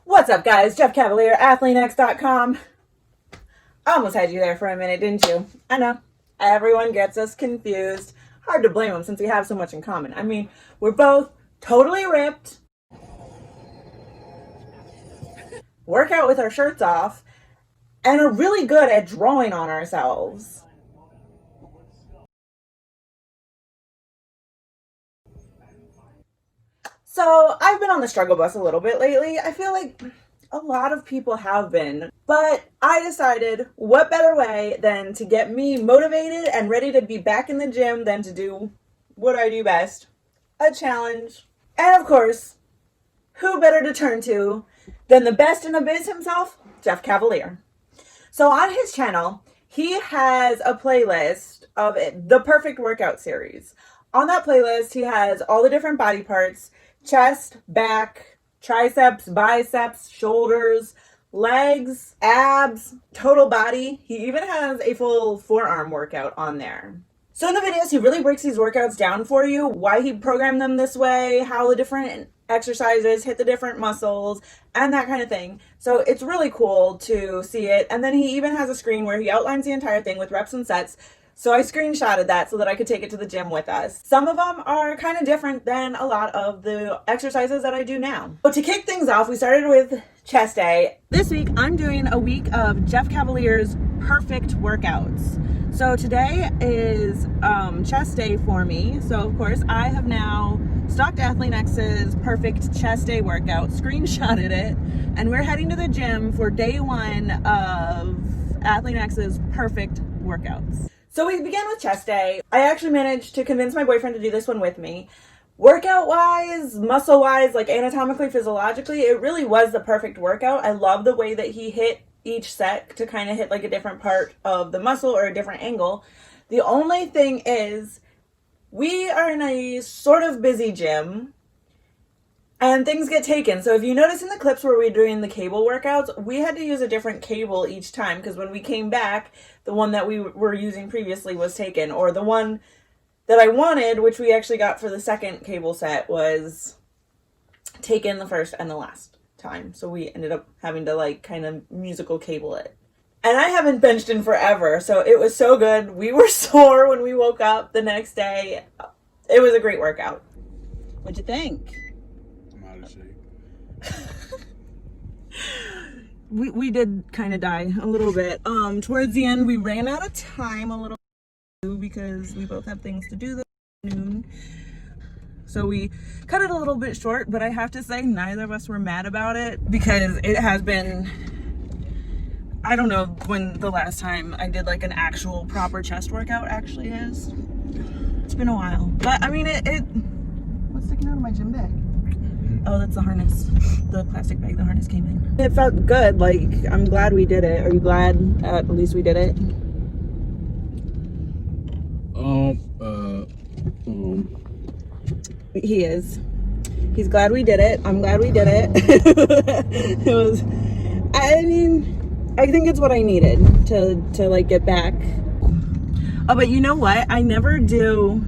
What's up, guys? Jeff Cavaliere, Athlean-X.com. I almost had you there for a minute, didn't you? I know. Everyone gets us confused. Hard to blame them since we have so much in common. I mean, we're both totally ripped, work out with our shirts off, and are really good at drawing on ourselves. So I've been on the struggle bus a little bit lately. I feel like a lot of people have been, but I decided what better way than to get me motivated and ready to be back in the gym than to do what I do best, a challenge. And of course, who better to turn to than the best in the biz himself, Jeff Cavaliere. So on his channel, he has a playlist of the perfect workout series. On that playlist, he has all the different body parts: chest, back, triceps, biceps, shoulders, legs, abs, total body. He even has a full forearm workout on there. So in the videos, he really breaks these workouts down for you, why he programmed them this way, how the different exercises hit the different muscles, and that kind of thing. So it's really cool to see it. And then he even has a screen where he outlines the entire thing with reps and sets. So I screenshotted that so that I could take it to the gym with us. Some of them are kind of different than a lot of the exercises that I do now. But to kick things off, we started with chest day. This week, I'm doing a week of Jeff Cavaliere's perfect workouts. So today is chest day for me. So of course, I have now stocked Athlean-X's perfect chest day workout, screenshotted it, and we're heading to the gym for day one of Athlean-X's perfect workouts. So we began with chest day. I actually managed to convince my boyfriend to do this one with me. Workout-wise, muscle-wise, like anatomically, physiologically, it really was the perfect workout. I love the way that he hit each set to kind of hit like a different part of the muscle or a different angle. The only thing is, we are in a sort of busy gym and things get taken. So if you notice in the clips where we're doing the cable workouts, we had to use a different cable each time because when we came back, the one that we were using previously was taken, or the one that I wanted, which we actually got for the second cable set, was taken the first and the last time. So we ended up having to like kind of musical cable it. And I haven't benched in forever, so it was so good. We were sore when we woke up the next day. It was a great workout. What'd you think? I'm out of shape. We did kind of die a little bit. Towards the end, we ran out of time a little because we both have things to do this afternoon. So we cut it a little bit short, but I have to say neither of us were mad about it because it has been, I don't know when the last time I did like an actual proper chest workout actually is. It's been a while. But I mean, what's sticking out of my gym bag? Oh, that's the harness. The plastic bag the harness came in. It felt good. Like, I'm glad we did it. Are you glad at least we did it? He is. He's glad we did it. I'm glad we did it. It was, I mean, I think it's what I needed to like get back. Oh, but you know what? I never do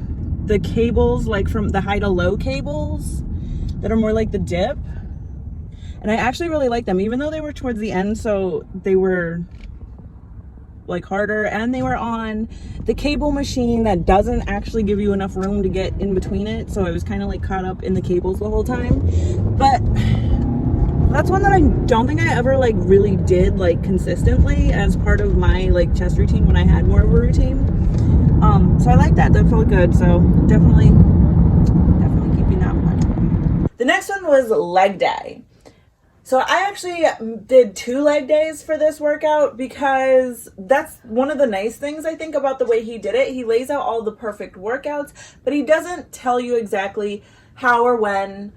the cables like from the high to low cables that are more like the dip. And I actually really like them, even though they were towards the end, so they were like harder, and they were on the cable machine that doesn't actually give you enough room to get in between it, so I was kind of like caught up in the cables the whole time. But that's one that I don't think I ever like really did like consistently as part of my like chest routine when I had more of a routine. So I like that. That felt good. So definitely keeping that one. The next one was leg day. So I actually did 2 leg days for this workout because that's one of the nice things I think about the way he did it. He lays out all the perfect workouts, but he doesn't tell you exactly how or when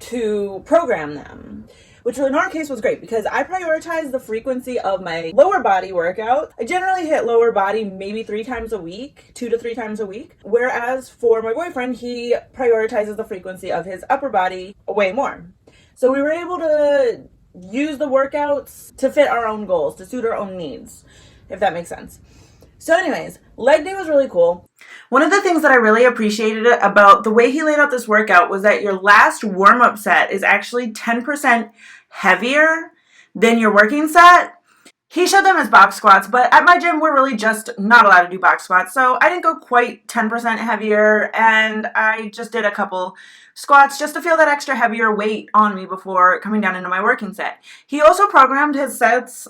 to program them, which in our case was great because I prioritized the frequency of my lower body workout. I generally hit lower body maybe 3 times a week, 2 to 3 times a week. Whereas for my boyfriend, he prioritizes the frequency of his upper body way more. So we were able to use the workouts to fit our own goals, to suit our own needs, if that makes sense. So anyways, leg day was really cool. One of the things that I really appreciated about the way he laid out this workout was that your last warm-up set is actually 10% heavier than your working set. He showed them as box squats, but at my gym, we're really just not allowed to do box squats. So I didn't go quite 10% heavier, and I just did a couple squats just to feel that extra heavier weight on me before coming down into my working set. He also programmed his sets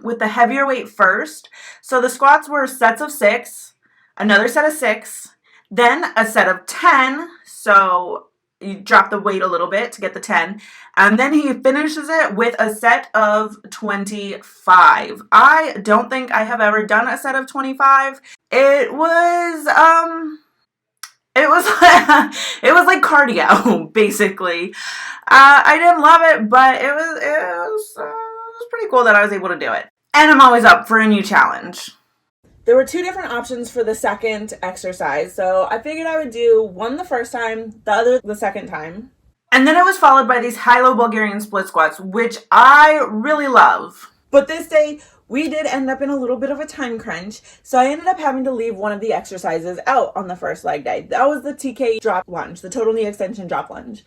with the heavier weight first. So the squats were sets of 6, another set of 6, then a set of 10. So you drop the weight a little bit to get the 10. And then he finishes it with a set of 25. I don't think I have ever done a set of 25. It was like cardio, basically. I didn't love it, but it was pretty cool that I was able to do it. And I'm always up for a new challenge. There were 2 different options for the second exercise, so I figured I would do one the first time, the other the second time. And then it was followed by these high-low Bulgarian split squats, which I really love. But this day, we did end up in a little bit of a time crunch, so I ended up having to leave one of the exercises out on the first leg day. That was the TK drop lunge, the total knee extension drop lunge.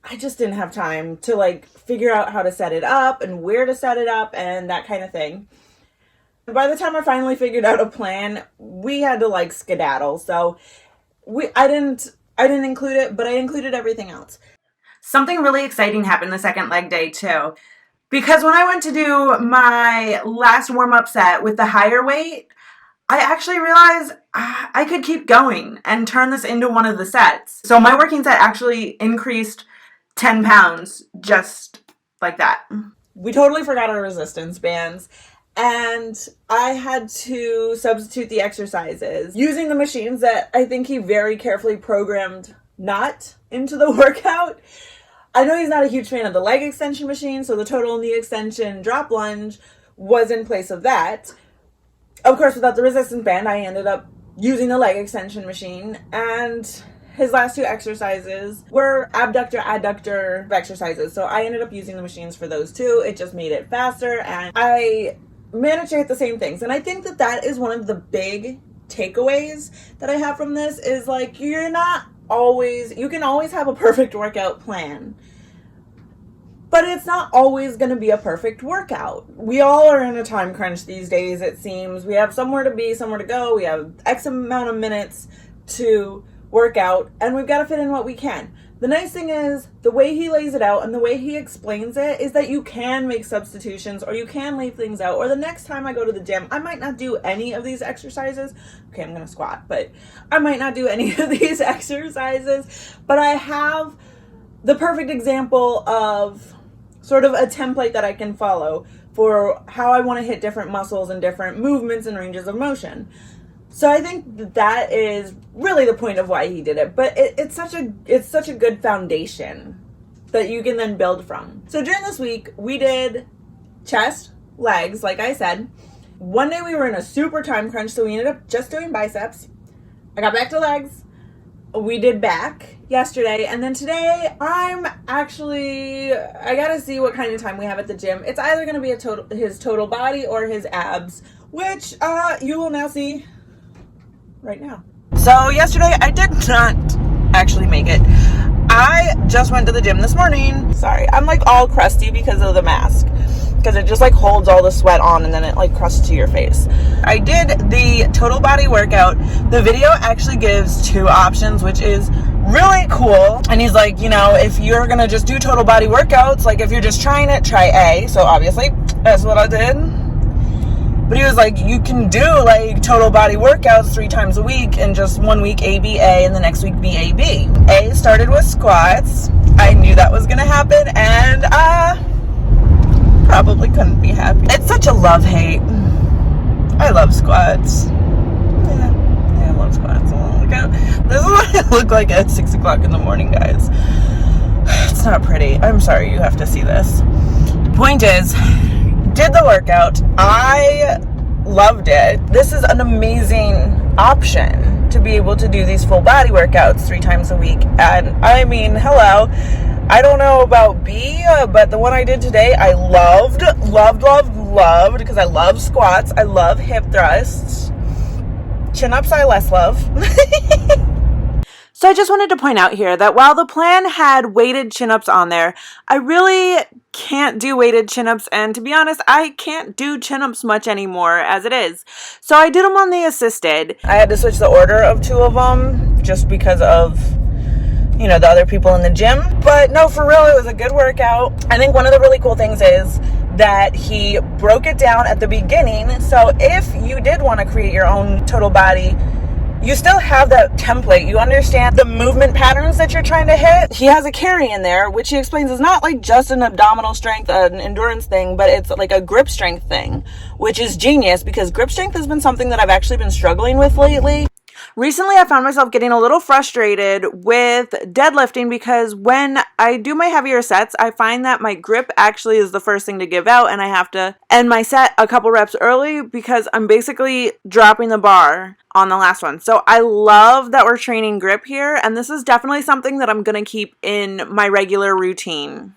I just didn't have time to figure out how to set it up and where to set it up and that kind of thing. By the time I finally figured out a plan, we had to skedaddle. So I didn't include it, but I included everything else. Something really exciting happened the second leg day too. Because when I went to do my last warm-up set with the higher weight, I actually realized I could keep going and turn this into one of the sets. So my working set actually increased 10 pounds just like that. We totally forgot our resistance bands. And I had to substitute the exercises using the machines that I think he very carefully programmed not into the workout. I know he's not a huge fan of the leg extension machine, so the total knee extension drop lunge was in place of that. Of course, without the resistance band, I ended up using the leg extension machine, and his last 2 exercises were abductor-adductor exercises, so I ended up using the machines for those too. It just made it faster, and I managed to hit the same things. And I think that is one of the big takeaways that I have from this is you can always have a perfect workout plan, but it's not always going to be a perfect workout. We all are in a time crunch these days, it seems. We have somewhere to be, somewhere to go. We have X amount of minutes to work out, and we've got to fit in what we can. The nice thing is, the way he lays it out and the way he explains it is that you can make substitutions or you can leave things out. Or the next time I go to the gym, I might not do any of these exercises. Okay, I'm going to squat, but I might not do any of these exercises. But I have the perfect example of sort of a template that I can follow for how I want to hit different muscles and different movements and ranges of motion. So I think that is really the point of why he did it. But it's such a good foundation that you can then build from. So during this week, we did chest, legs, like I said. One day we were in a super time crunch, so we ended up just doing biceps. I got back to legs. We did back yesterday. And then today, I gotta see what kind of time we have at the gym. It's either gonna be his total body or his abs, which you will now see right now. So yesterday I did not actually make it. I just went to the gym this morning. Sorry, I'm all crusty because of the mask. Because it just holds all the sweat on and then it crusts to your face. I did the total body workout. The video actually gives 2 options, which is really cool. And he's like, if you're gonna just do total body workouts, if you're just trying it, try A. So obviously that's what I did. But he was like, you can do total body workouts 3 times a week and just 1 week ABA and the next week BAB. A started with squats. I knew that was going to happen and probably couldn't be happy. It's such a love-hate. I love squats. Yeah, I love squats. This is what I look like at 6 o'clock in the morning, guys. It's not pretty. I'm sorry you have to see this. Point is, did the workout. I loved it. This is an amazing option to be able to do these full body workouts 3 times a week. And I mean, hello. I don't know about B, but the one I did today, I loved because I love squats. I love hip thrusts. Chin ups, I less love. So I just wanted to point out here that while the plan had weighted chin-ups on there, I really can't do weighted chin-ups, and to be honest, I can't do chin-ups much anymore as it is. So I did them on the assisted. I had to switch the order of 2 of them just because of, you know, the other people in the gym. But no, for real, it was a good workout. I think one of the really cool things is that he broke it down at the beginning. So if you did want to create your own total body, you still have that template. You understand the movement patterns that you're trying to hit. He has a carry in there, which he explains is not like just an abdominal strength, an endurance thing, but it's like a grip strength thing, which is genius because grip strength has been something that I've actually been struggling with lately. Recently, I found myself getting a little frustrated with deadlifting because when I do my heavier sets, I find that my grip actually is the first thing to give out, and I have to end my set a couple reps early because I'm basically dropping the bar on the last one. So I love that we're training grip here, and this is definitely something that I'm going to keep in my regular routine.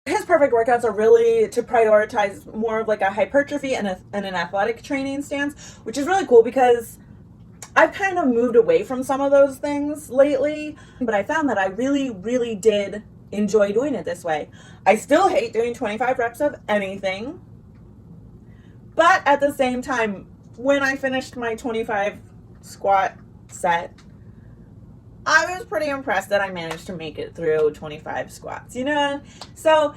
His perfect workouts are really to prioritize more of like a hypertrophy and an athletic training stance, which is really cool because I've kind of moved away from some of those things lately, but I found that I really, really did enjoy doing it this way. I still hate doing 25 reps of anything, but at the same time, when I finished my 25 squat set, I was pretty impressed that I managed to make it through 25 squats, you know? So,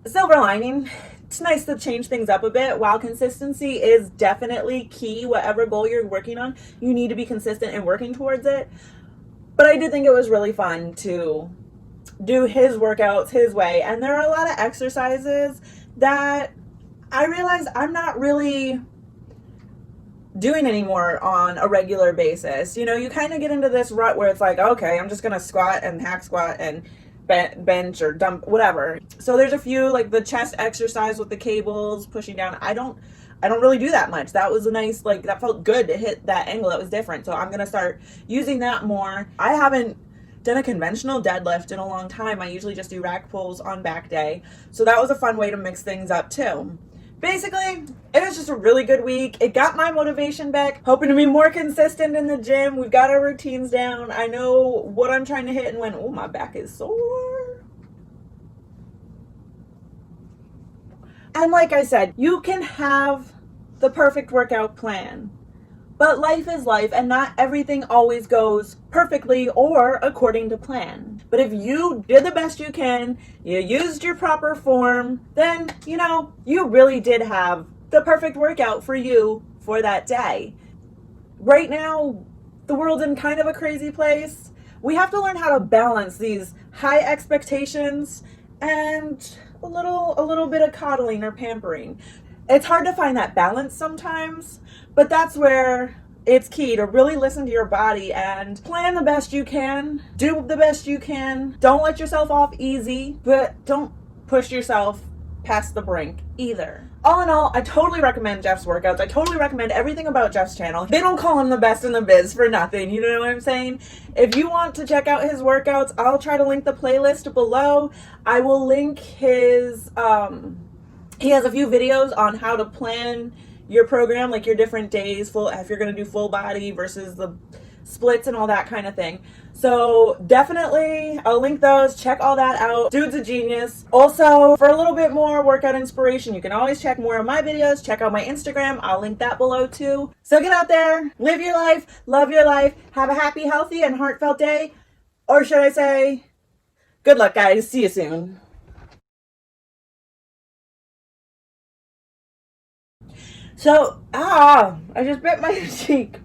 silver lining, it's nice to change things up a bit. While consistency is definitely key, whatever goal you're working on, you need to be consistent in working towards it. But I did think it was really fun to do his workouts his way. And there are a lot of exercises that I realized I'm not really doing anymore on a regular basis. You know, you kind of get into this rut where it's like, okay, I'm just gonna squat and hack squat and bench or dump, whatever. So there's a few, like the chest exercise with the cables pushing down. I don't really do that much. That was a nice, like, that felt good to hit that angle. That was different. So I'm gonna start using that more. I haven't done a conventional deadlift in a long time. I usually just do rack pulls on back day. So that was a fun way to mix things up too. Basically, it was just a really good week. It got my motivation back. Hoping to be more consistent in the gym. We've got our routines down. I know what I'm trying to hit and when, oh, my back is sore. And like I said, you can have the perfect workout plan. But life is life, and not everything always goes perfectly or according to plan. But if you did the best you can, you used your proper form, then, you know, you really did have the perfect workout for you for that day. Right now, the world's in kind of a crazy place. We have to learn how to balance these high expectations and a little bit of coddling or pampering. It's hard to find that balance sometimes, but that's where it's key to really listen to your body and plan the best you can, do the best you can. Don't let yourself off easy, but don't push yourself past the brink either. All in all, I totally recommend Jeff's workouts. I totally recommend everything about Jeff's channel. They don't call him the best in the biz for nothing, you know what I'm saying? If you want to check out his workouts, I'll try to link the playlist below. I will link his, he has a few videos on how to plan your program, like your different days, if you're going to do full body versus the splits and all that kind of thing. So definitely, I'll link those. Check all that out. Dude's a genius. Also, for a little bit more workout inspiration, you can always check more of my videos. Check out my Instagram. I'll link that below too. So get out there, live your life, love your life, have a happy, healthy, and heartfelt day. Or should I say, good luck, guys. See you soon. So, I just bit my cheek.